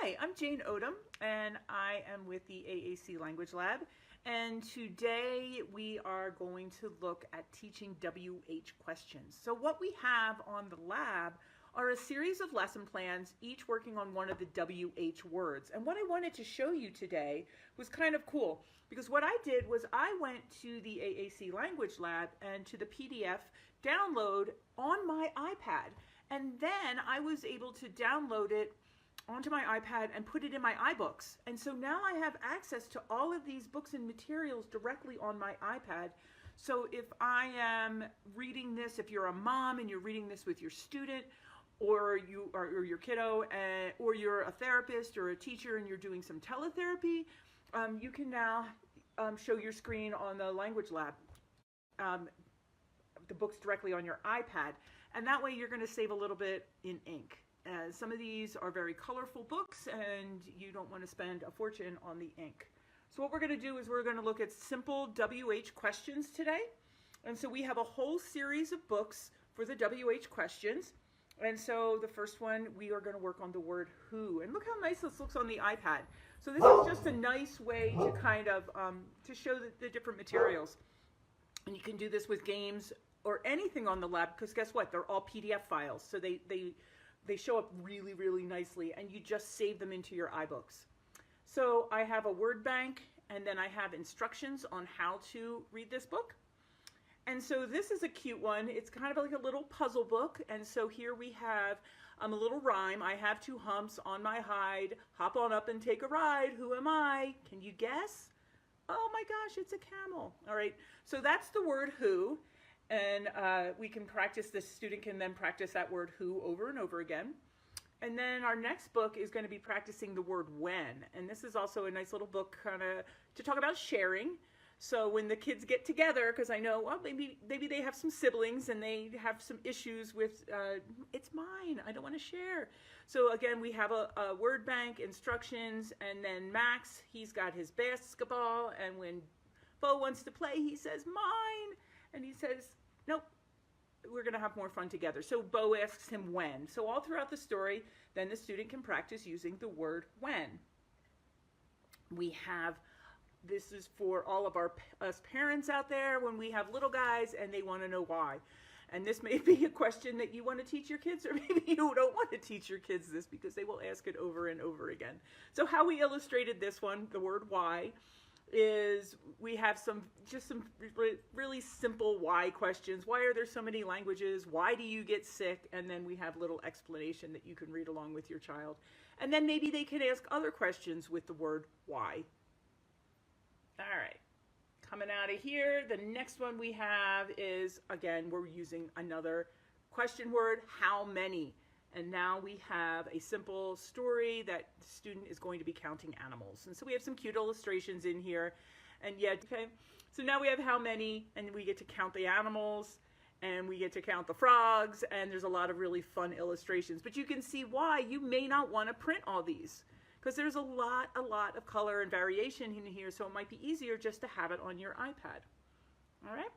Hi, I'm Jane Odom, and I am with the AAC Language Lab. And today we are going to look at teaching WH questions. So what we have on the lab are a series of lesson plans, each working on one of the WH words. And what I wanted to show you today was kind of cool, because what I did was I went to the AAC Language Lab and to the PDF download on my iPad. And then I was able to download it onto my iPad and put it in my iBooks. And so now I have access to all of these books and materials directly on my iPad. So if I am reading this, if you're a mom and you're reading this with your student or your kiddo, or you're a therapist or a teacher and you're doing some teletherapy, you can now show your screen on the Language Lab, the books directly on your iPad. And that way you're going to save a little bit in ink. Some of these are very colorful books and you don't want to spend a fortune on the ink. So what we're going to do is we're going to look at simple WH questions today. And so we have a whole series of books for the WH questions. And so the first one, we are going to work on the word who. And look how nice this looks on the iPad. So this is just a nice way to kind of to show the different materials. And you can do this with games or anything on the lab, because guess what? They're all PDF files. So they show up really, really nicely, and you just save them into your iBooks. So I have a word bank, and then I have instructions on how to read this book. And so this is a cute one. It's kind of like a little puzzle book. And so here we have a little rhyme. I have two humps on my hide. Hop on up and take a ride. Who am I? Can you guess? Oh my gosh, it's a camel. All right, so that's the word who. And we can practice, the student can then practice that word who over and over again. And then our next book is going to be practicing the word when. And this is also a nice little book kind of to talk about sharing. So when the kids get together, because I know, well, maybe they have some siblings and they have some issues with, it's mine, I don't want to share. So again, we have a word bank, instructions, and then Max, he's got his basketball. And when Bo wants to play, he says, mine. And he says, nope, we're going to have more fun together. So Bo asks him when. So all throughout the story, then the student can practice using the word when. We have, this is for all of us parents out there when we have little guys and they want to know why. And this may be a question that you want to teach your kids, or maybe you don't want to teach your kids this because they will ask it over and over again. So how we illustrated this one, the word why, is we have some really simple why questions. Why are there so many languages? Why do you get sick? And then we have little explanation that you can read along with your child. And then maybe they can ask other questions with the word why. All right, coming out of here, the next one we have is, again, we're using another question word, how many? And now we have a simple story that the student is going to be counting animals. And so we have some cute illustrations in here. And yet, okay, so now we have how many, and we get to count the animals, and we get to count the frogs, and there's a lot of really fun illustrations. But you can see why you may not want to print all these, because there's a lot of color and variation in here, so it might be easier just to have it on your iPad. All right?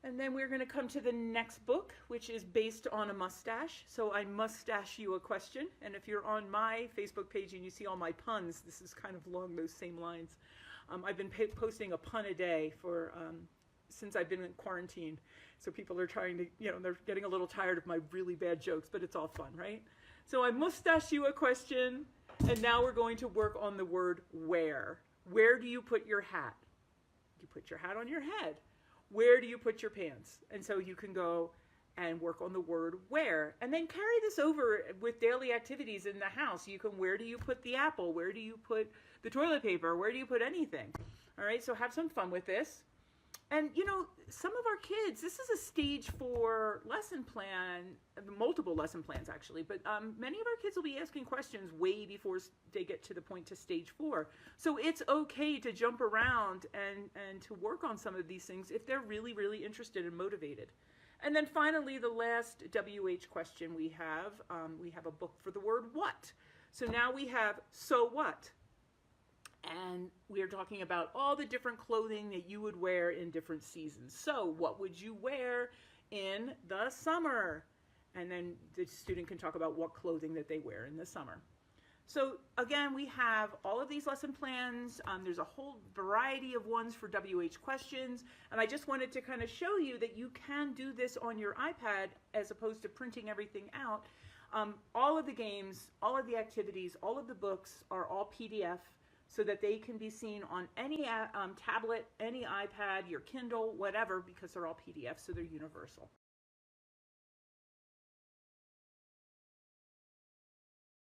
And then we're going to come to the next book, which is based on a mustache. So I mustache you a question. And if you're on my Facebook page and you see all my puns, this is kind of along those same lines. I've been posting a pun a day for since I've been in quarantine. So people are trying to, they're getting a little tired of my really bad jokes, but it's all fun, right? So I mustache you a question. And now we're going to work on the word where. Where do you put your hat? You put your hat on your head. Where do you put your pants? And so you can go and work on the word where. And then carry this over with daily activities in the house. You can, where do you put the apple? Where do you put the toilet paper? Where do you put anything? All right, so have some fun with this. And some of our kids, this is a stage 4 lesson plan, multiple lesson plans actually, but many of our kids will be asking questions way before they get to the point to stage 4. So it's okay to jump around and to work on some of these things if they're really, really interested and motivated. And then finally, the last WH question we have a book for the word what. So now we have so what. And we are talking about all the different clothing that you would wear in different seasons. So what would you wear in the summer? And then the student can talk about what clothing that they wear in the summer. So again, we have all of these lesson plans. There's a whole variety of ones for WH questions. And I just wanted to kind of show you that you can do this on your iPad as opposed to printing everything out. All of the games, all of the activities, all of the books are all PDF so that they can be seen on any tablet, any iPad, your Kindle, whatever, because they're all PDF, so they're universal.